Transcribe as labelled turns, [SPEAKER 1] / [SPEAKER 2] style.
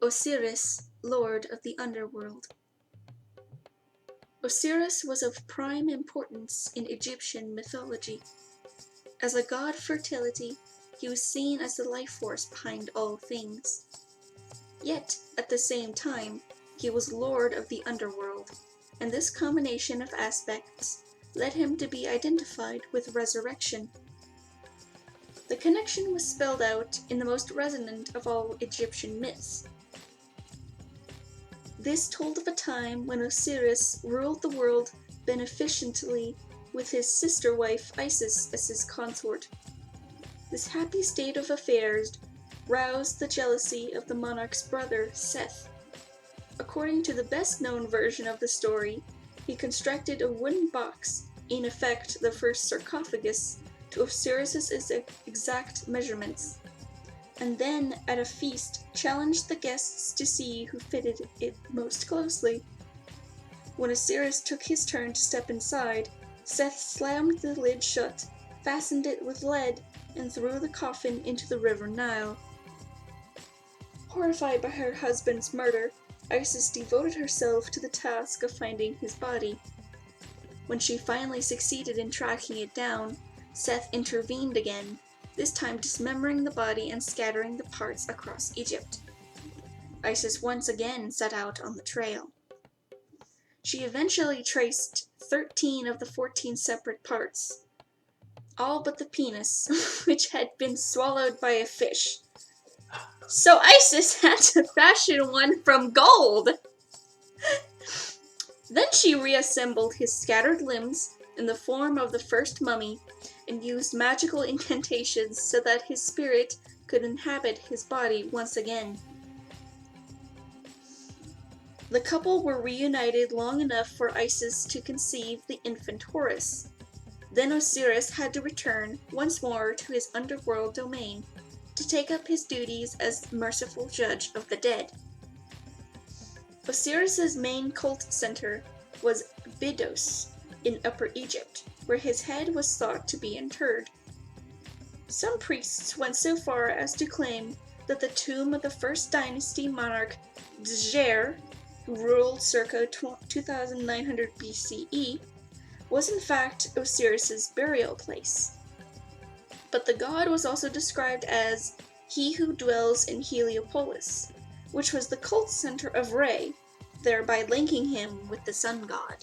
[SPEAKER 1] Osiris, Lord of the Underworld. Osiris was of prime importance in Egyptian mythology. As a god of fertility, he was seen as the life force behind all things. Yet, at the same time, he was Lord of the Underworld, and this combination of aspects led him to be identified with resurrection. The connection was spelled out in the most resonant of all Egyptian myths. This told of a time when Osiris ruled the world beneficently with his sister wife Isis as his consort. This happy state of affairs roused the jealousy of the monarch's brother, Seth. According to the best-known version of the story, he constructed a wooden box, in effect the first sarcophagus, to Osiris's exact measurements, and then, at a feast, challenged the guests to see who fitted it most closely. When Osiris took his turn to step inside, Seth slammed the lid shut, fastened it with lead, and threw the coffin into the River Nile. Horrified by her husband's murder, Isis devoted herself to the task of finding his body. When she finally succeeded in tracking it down, Seth intervened again, this time dismembering the body and scattering the parts across Egypt. Isis once again set out on the trail. She eventually traced 13 of the 14 separate parts, all but the penis, which had been swallowed by a fish. So Isis had to fashion one from gold! Then she reassembled his scattered limbs in the form of the first mummy and used magical incantations so that his spirit could inhabit his body once again. The couple were reunited long enough for Isis to conceive the infant Horus. Then Osiris had to return once more to his underworld domain to take up his duties as merciful judge of the dead. Osiris's main cult center was Abydos in Upper Egypt, where his head was thought to be interred. Some priests went so far as to claim that the tomb of the first dynasty monarch Djer, who ruled circa 2900 BCE, was in fact Osiris's burial place. But the god was also described as he who dwells in Heliopolis, which was the cult center of Re, thereby linking him with the sun god.